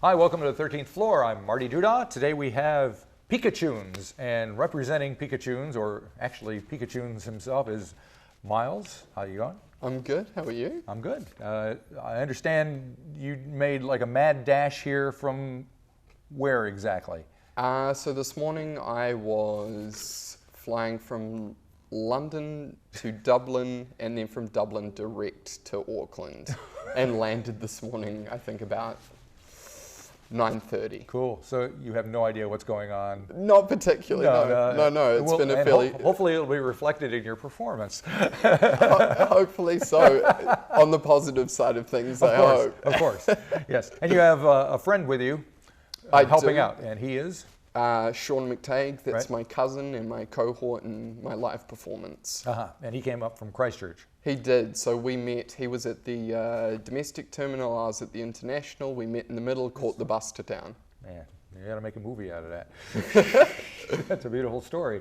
Hi, welcome to the 13th floor. I'm Marty Duda. Today we have Pikachunes, and representing Pikachunes, or actually Pikachunes himself, is Miles. How you going? I'm good. How are you? I'm good. I understand you made like a mad dash here from where exactly? So this morning I was flying from London to Dublin and then from Dublin direct to Auckland and landed this morning, I think about 9:30. Cool. So you have no idea what's going on? Not particularly, no. It's been a fairly... Hopefully it'll be reflected in your performance. Hopefully so. On the positive side of things, I hope. Of course, yes. And you have a friend with you helping out, and he is? Sean McTague, that's Right. my cousin and my cohort in my live performance. And he came up from Christchurch. He did. So we met, he was at the domestic terminal, I was at the international. We met in the middle, caught the bus to town. Man, you got to make a movie out of that. That's a beautiful story.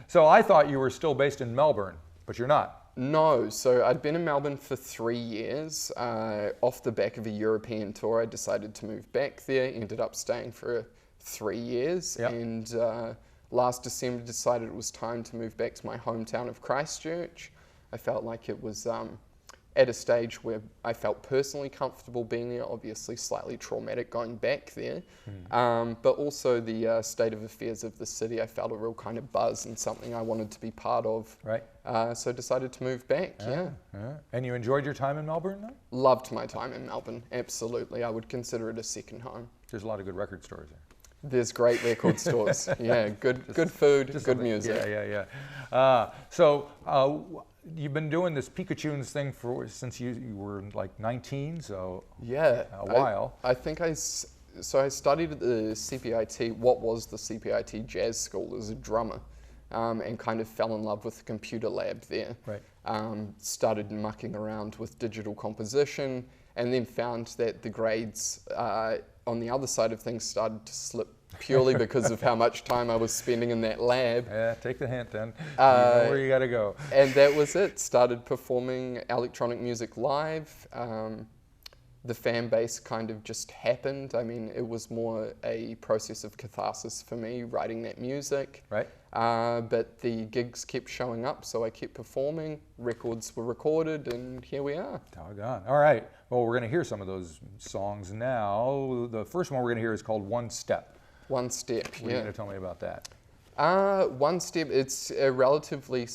So I thought you were still based in Melbourne, but you're not. No, so I'd been in Melbourne for 3 years. Off the back of a European tour, I decided to move back there, ended up staying for 3 years, Yep. and last December decided it was time to move back to my hometown of Christchurch. I felt like it was at a stage where I felt personally comfortable being there, obviously slightly traumatic going back there, but also the state of affairs of the city. I felt a real kind of buzz and something I wanted to be part of. Right. So decided to move back, yeah. And you enjoyed your time in Melbourne, though? Loved my time in Melbourne, absolutely. I would consider it a second home. There's a lot of good record stores there. There's great record stores, yeah, good food, good music. Yeah. You've been doing this Pikachunes thing since you were like 19, so yeah, a while. I think I studied at the CPIT, what was the CPIT Jazz School as a drummer, and kind of fell in love with the computer lab there. Right. Started mucking around with digital composition, and then found that the grades on the other side of things started to slip purely because of how much time I was spending in that lab. Yeah, take the hint then. You know where you got to go. And that was it. Started performing electronic music live. The fan base kind of just happened. I mean, it was more a process of catharsis for me, writing that music. Right. But the gigs kept showing up, so I kept performing. Records were recorded, and here we are. Doggone. All right. Well, we're going to hear some of those songs now. The first one we're going to hear is called One Step. One Step, What are you going to tell me about that? One Step, it's a relatively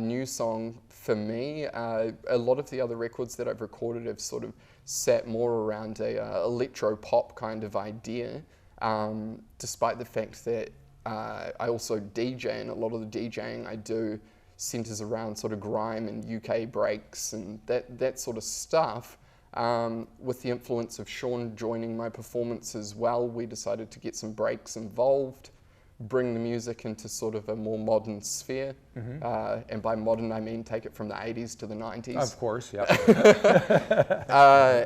new song for me. A lot of the other records that I've recorded have sort of sat more around a electro-pop kind of idea, despite the fact that I also DJ, and a lot of the DJing I do centers around sort of grime and UK breaks and that sort of stuff. With the influence of Sean joining my performance as well, we decided to get some breaks involved, bring the music into sort of a more modern sphere. And by modern, I mean take it from the 80s to the 90s. Of course, yeah.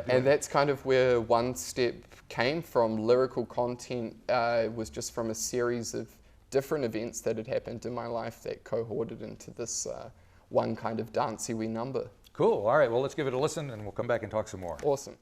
And that's kind of where One Step came from. Lyrical content was just from a series of different events that had happened in my life that cohorted into this one kind of dancey-wee number. Cool. All right. Well, let's give it a listen, and we'll come back and talk some more. Awesome.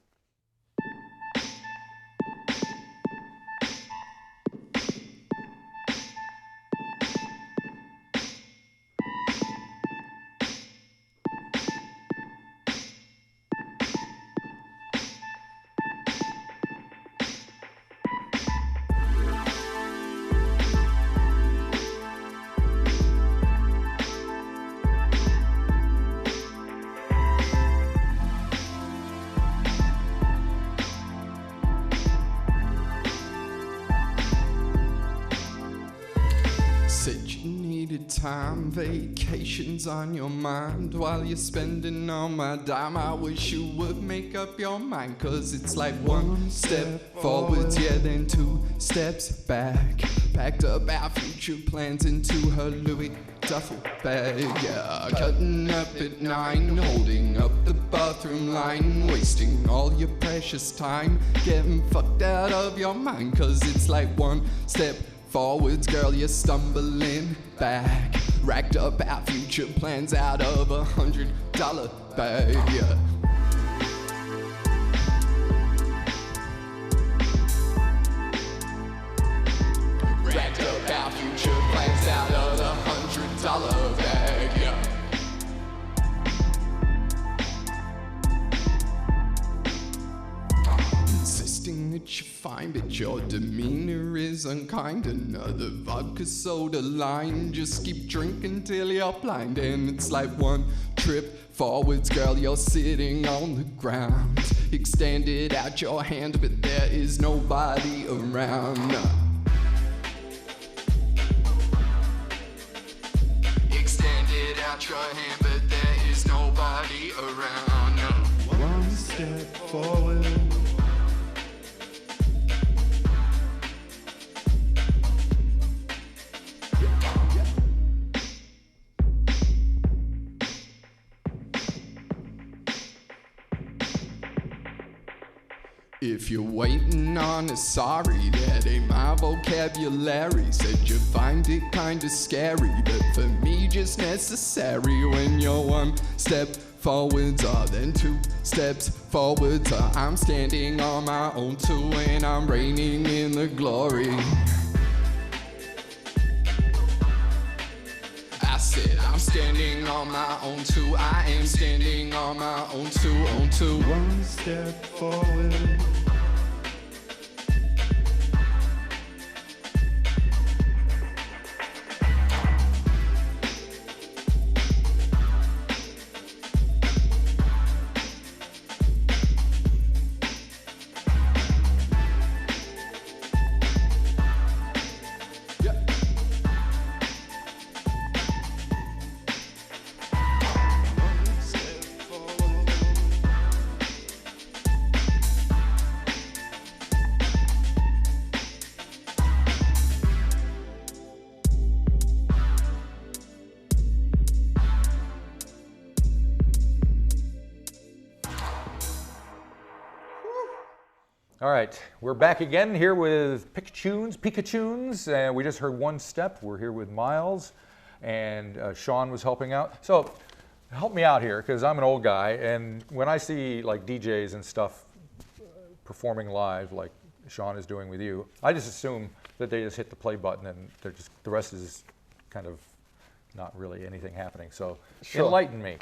Said you needed time, vacations on your mind. While you're spending all my dime, I wish you would make up your mind. Cause it's like one step forwards, yeah, then 2 steps back. Packed up our future plans into her Louis duffel bag, yeah. Cutting up at 9, holding up the bathroom line. Wasting all your precious time, getting fucked out of your mind. Cause it's like one step forwards, girl, you're stumbling back. Racked up our future plans out of $100 bag, yeah. that your demeanor is unkind. Another vodka soda line, just keep drinking till you're blind. And it's like one trip forwards, girl, you're sitting on the ground. Extended out your hand, but there is nobody around. Extended out your hand, but there is nobody around. One step forward. If you're waiting on a sorry, that ain't my vocabulary. Said you find it kinda scary, but for me just necessary. When you're one step forwards, or then two steps forwards, or I'm standing on my own too, and I'm reigning in the glory. I said I'm standing on my own too, I am standing on my own too, on too. One step forward. All right, we're back again here with Pikachunes, and we just heard One Step. We're here with Miles, and Sean was helping out. So help me out here, because I'm an old guy, and when I see like DJs and stuff performing live, like Sean is doing with you, I just assume that they just hit the play button and they're just, the rest is kind of not really anything happening. So enlighten me.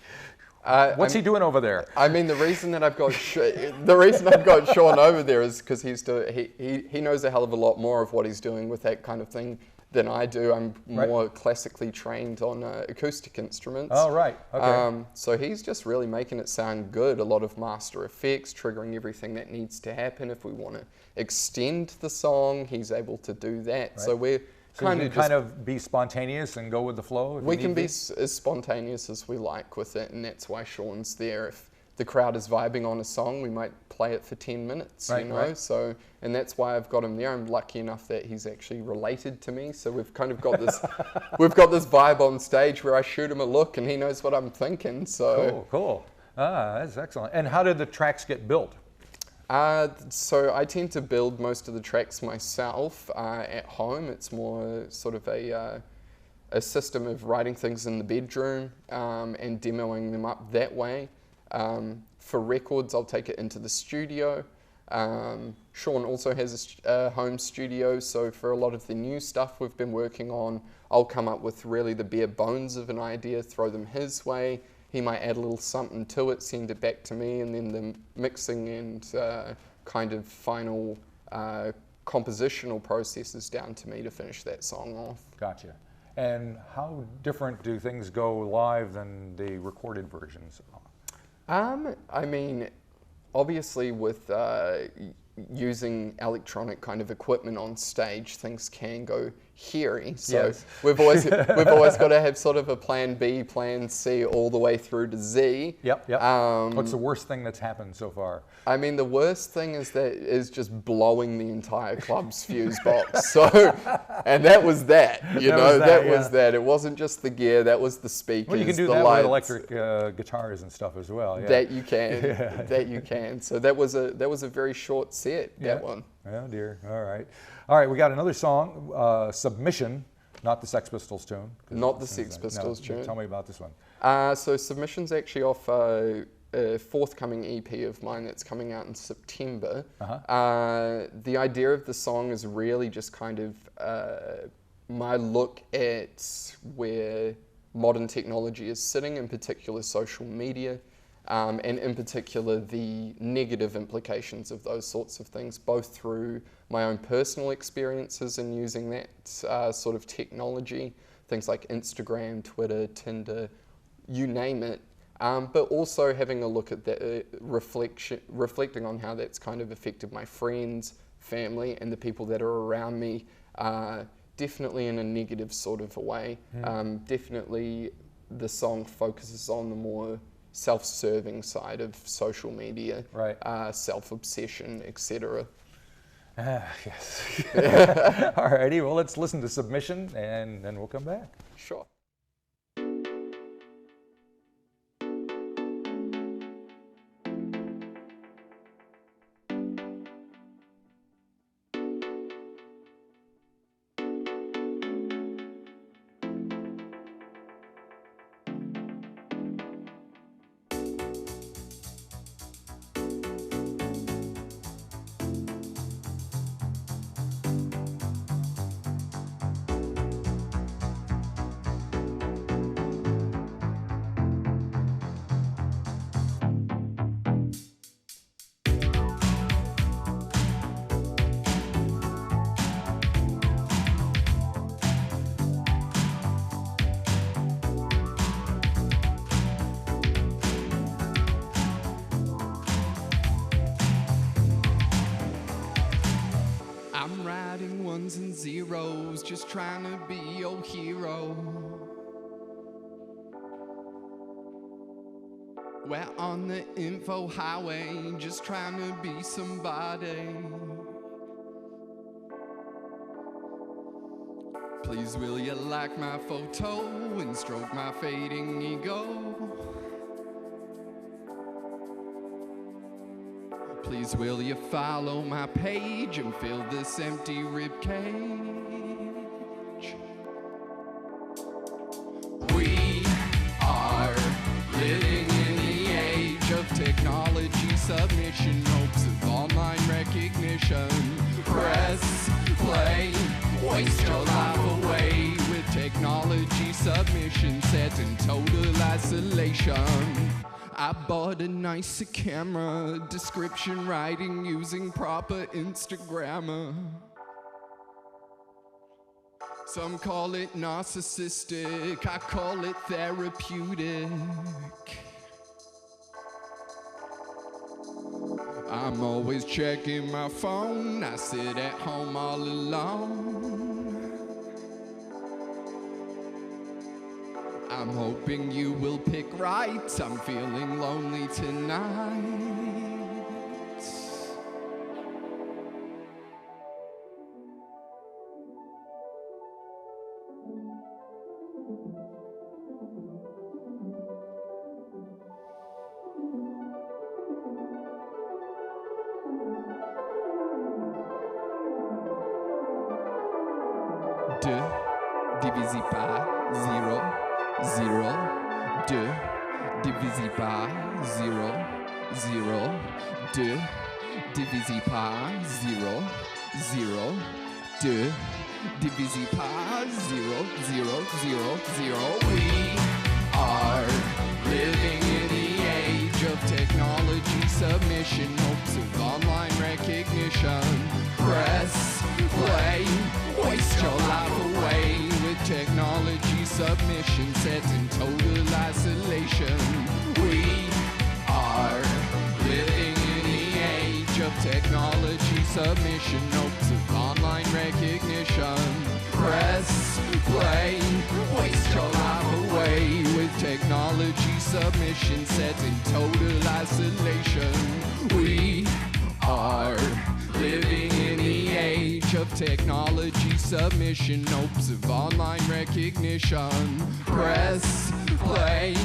What's he doing over there? I mean, the reason that I've got Sean over there is because he knows a hell of a lot more of what he's doing with that kind of thing than I do. I'm more classically trained on acoustic instruments. Oh, right. Okay. So he's just really making it sound good. A lot of master effects, triggering everything that needs to happen. If we want to extend the song, he's able to do that. Right. So we're So kind of be spontaneous and go with the flow? We can be as spontaneous as we like with it, and that's why Sean's there. If the crowd is vibing on a song, we might play it for 10 minutes, you know? Right. So, and that's why I've got him there. I'm lucky enough that he's actually related to me, so we've kind of got this, we've got this vibe on stage where I shoot him a look and he knows what I'm thinking, so. Cool. That's excellent. And how did the tracks get built? So I tend to build most of the tracks myself at home. It's more sort of a system of writing things in the bedroom and demoing them up that way. For records, I'll take it into the studio. Sean also has a home studio, so for a lot of the new stuff we've been working on, I'll come up with really the bare bones of an idea, throw them his way. He might add a little something to it, send it back to me, and then the mixing and kind of final compositional process is down to me to finish that song off. Gotcha. And how different do things go live than the recorded versions? I mean, obviously with using electronic kind of equipment on stage, things can go hairy. So we've always got to have sort of a plan B, plan C, all the way through to Z. Yep. What's the worst thing that's happened so far? I mean, the worst thing is just blowing the entire club's fuse box. So, and that was that. That was that. It wasn't just the gear. That was the speakers. Well, you can do the that lights, with electric guitars and stuff as well. Yeah. That you can. That you can. So that was a very short set. That one. Oh dear. All right. We got another song, Submission, not the Sex Pistols tune. Not the Sex Pistols tune. Tell me about this one. So Submission's actually off a forthcoming EP of mine that's coming out in September. The idea of the song is really just kind of my look at where modern technology is sitting, in particular social media. and in particular the negative implications of those sorts of things, both through my own personal experiences in using that sort of technology, things like Instagram, Twitter, Tinder, you name it, but also having a look at that, reflecting on how that's kind of affected my friends, family, and the people that are around me, definitely in a negative sort of a way. Definitely the song focuses on the more self-serving side of social media, right. Self-obsession, etc. Yes. Alrighty, well, let's listen to Submission and then we'll come back. Sure. I'm writing ones and zeros, just trying to be your hero. We're on the info highway, just trying to be somebody. Please will you like my photo and stroke my fading ego? Please will you follow my page and fill this empty ribcage? We are living in the age of technology submission, hopes of online recognition. Press play, waste your life away with technology submission set in total isolation. I bought a nicer camera, description writing using proper Instagrammer. Some call it narcissistic, I call it therapeutic. I'm always checking my phone, I sit at home all alone. I'm hoping you will pick right, I'm feeling lonely tonight. Deux divisé par 0, 0, 2 divisé par 0, 0, 2 divisé par 0, 0, 2 divisé par 0, 0, 0, 0. We are living in the age of technology submission, hopes of online recognition. Press play, waste your life away with technology submission set in total isolation. We are living in the age of technology submission, hopes of online recognition. Press play, waste your life away with technology submission set in total isolation. We are living in the age of technology submission, hopes of online recognition. Press play,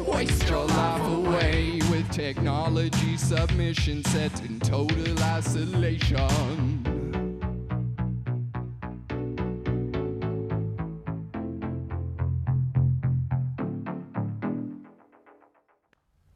waste your life away with technology submission set in total isolation.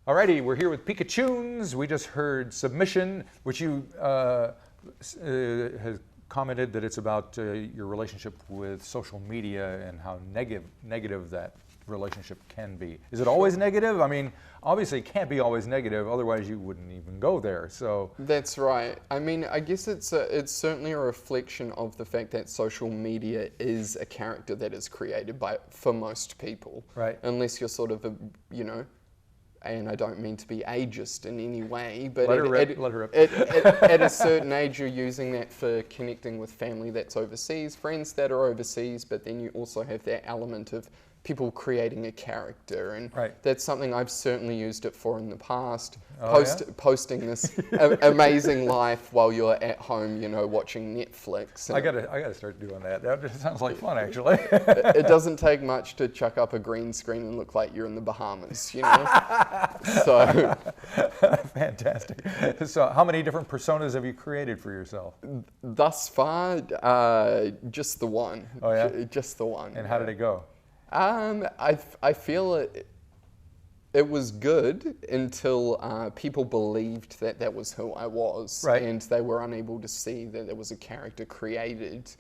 Alrighty, we're here with Pikachunes. We just heard Submission, which you has commented that it's about your relationship with social media and how negative that relationship can be. Is it always negative? I mean, obviously it can't be always negative, otherwise you wouldn't even go there. So That's right. I mean, I guess it's certainly a reflection of the fact that social media is a character that is created for most people. Right. Unless you're sort of and I don't mean to be ageist in any way, but Let her rip. at a certain age, you're using that for connecting with family that's overseas, friends that are overseas, but then you also have that element of people creating a character, and Right. that's something I've certainly used it for in the past. Oh, Posting this amazing life while you're at home, watching Netflix. I gotta start doing that. That just sounds like fun, actually. It doesn't take much to chuck up a green screen and look like you're in the Bahamas, So Fantastic. So how many different personas have you created for yourself? thus far, just the one. Oh, yeah? Just the one. And how did it go? I feel it was good until people believed that was who I was, Right. and they were unable to see that there was a character created,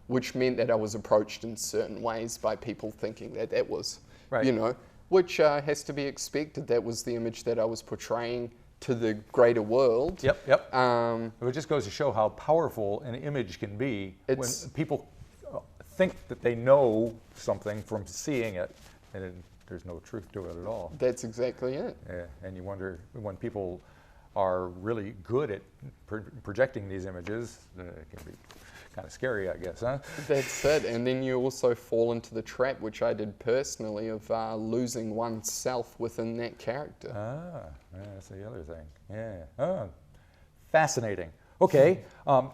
which meant that I was approached in certain ways by people thinking that was, Right. Which has to be expected. That was the image that I was portraying to the greater world. Yep. It just goes to show how powerful an image can be when people think that they know something from seeing it, and there's no truth to it at all. That's exactly it. Yeah, and you wonder when people are really good at projecting these images, it can be kind of scary, I guess, huh? That's it. And then you also fall into the trap, which I did personally, of losing oneself within that character. Yeah, that's the other thing. Yeah. Oh, fascinating. Okay,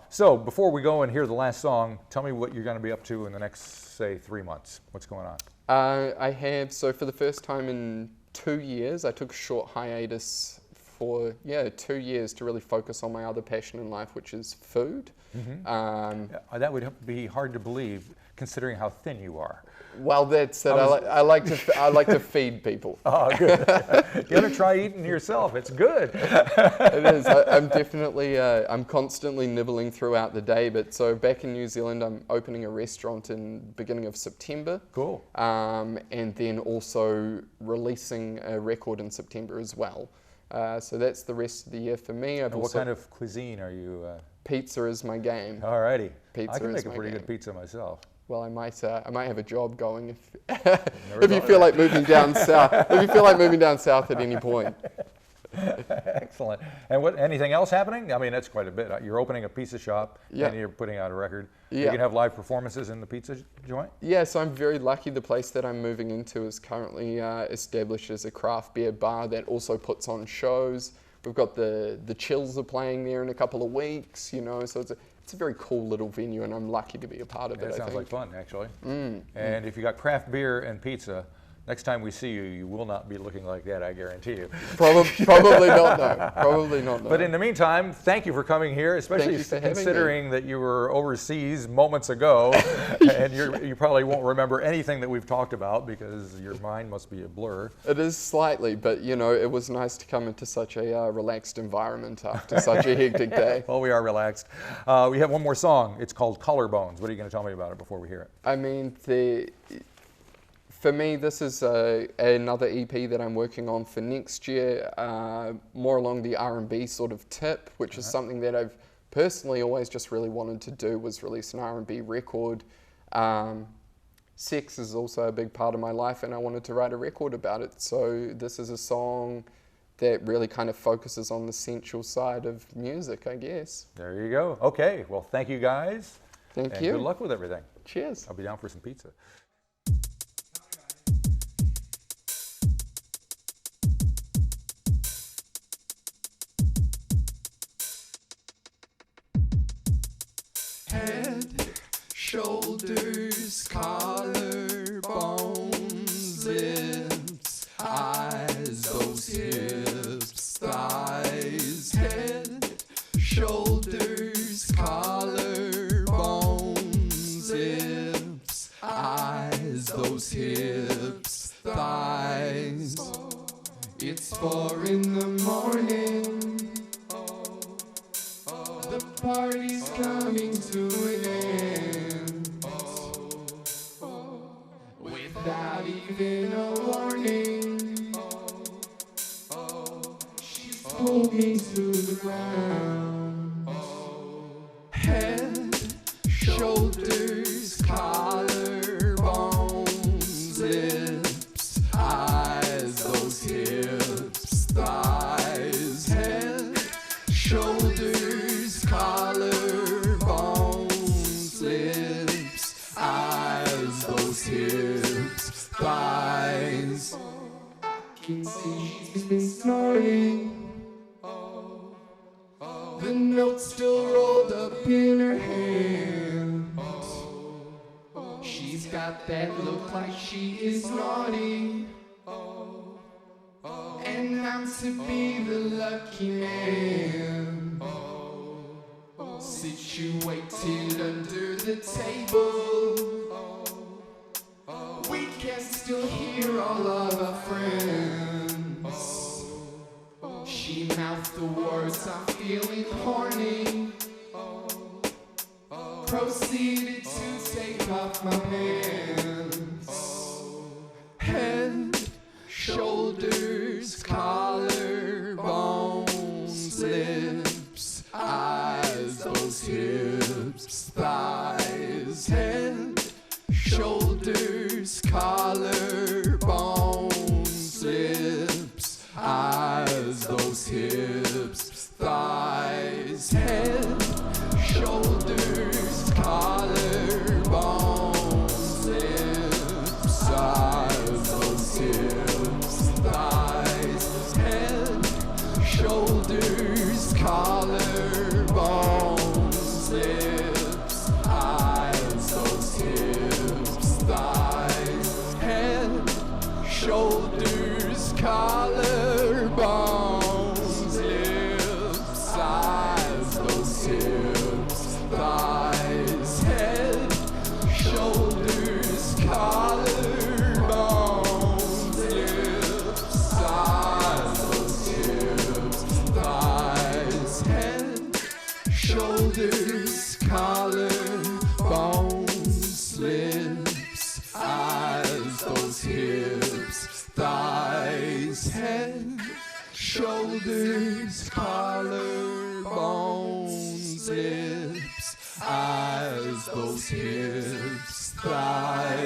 so before we go and hear the last song, tell me what you're going to be up to in the next, say, 3 months. What's going on? So for the first time in 2 years, I took a short hiatus for 2 years to really focus on my other passion in life, which is food. Mm-hmm. That would be hard to believe, considering how thin you are. Well, that's it. I like to feed people. Oh, good. You got to try eating yourself. It's good. It is. I'm definitely. I'm constantly nibbling throughout the day. But so back in New Zealand, I'm opening a restaurant in beginning of September. Cool. And then also releasing a record in September as well. So that's the rest of the year for me. What kind of cuisine are you? Pizza is my game. Alrighty. Pizza I can is make a my pretty game. good pizza myself. Well, I might have a job going if you feel like moving down south. If you feel like moving down south at any point. Excellent. And anything else happening? I mean, that's quite a bit. You're opening a pizza shop and you're putting out a record. You can have live performances in the pizza joint? Yeah, so I'm very lucky. The place that I'm moving into is currently established as a craft beer bar that also puts on shows. We've got the Chills are playing there in a couple of weeks, so it's a very cool little venue, and I'm lucky to be a part of it. It sounds like fun, actually. And if you got craft beer and pizza, next time we see you, you will not be looking like that, I guarantee you. Probably not, no. Probably not, no. But in the meantime, thank you for coming here, especially considering that you were overseas moments ago, and you probably won't remember anything that we've talked about because your mind must be a blur. It is slightly, but it was nice to come into such a relaxed environment after such a hectic day. Well, we are relaxed. We have one more song. It's called Collarbones. What are you going to tell me about it before we hear it? I mean, for me, this is another EP that I'm working on for next year, more along the R&B sort of tip, which is something that I've personally always just really wanted to do, was release an R&B record. Sex is also a big part of my life, and I wanted to write a record about it. So this is a song that really kind of focuses on the sensual side of music, I guess. There you go. Okay, well, thank you guys. Thank you. Good luck with everything. Cheers. I'll be down for some pizza. Head, shoulders, collarbones, lips, eyes, those hips, thighs. Head, shoulders, collarbones, lips, eyes, those hips, thighs. It's 4 in the morning. The party's coming to an end. Without hold me to the ground. Head, shoulders, collarbones, lips, eyes, those hips, thighs. Head, shoulders, collarbones, lips, eyes, those hips, thighs. I can see she's been snoring. The note's still rolled up in her hand. She's got that look like she is naughty, and I'm to be the lucky man. Situated under the table, we can still hear all of our friends. She mouthed the words, I'm feeling horny. Proceeded to take off my pants. Head, shoulders, collarbones, lips, eyes, those hips, thighs. Head, shoulders, collarbones, lips, eyes, those hips, thighs. Head, shoulders, collarbones, lips, eyes, those hips, thighs. Head, shoulders, collarbones, lips, eyes, those hips, thighs. Head, shoulders, collarbones, lips, eyes, those hips, thighs. Head, shoulders, collarbones, lips, eyes, those hips, thighs. Head, shoulders, collarbones, lips, eyes, those hips, thighs. Head, shoulders, collarbones, lips, eyes, those hips, thighs.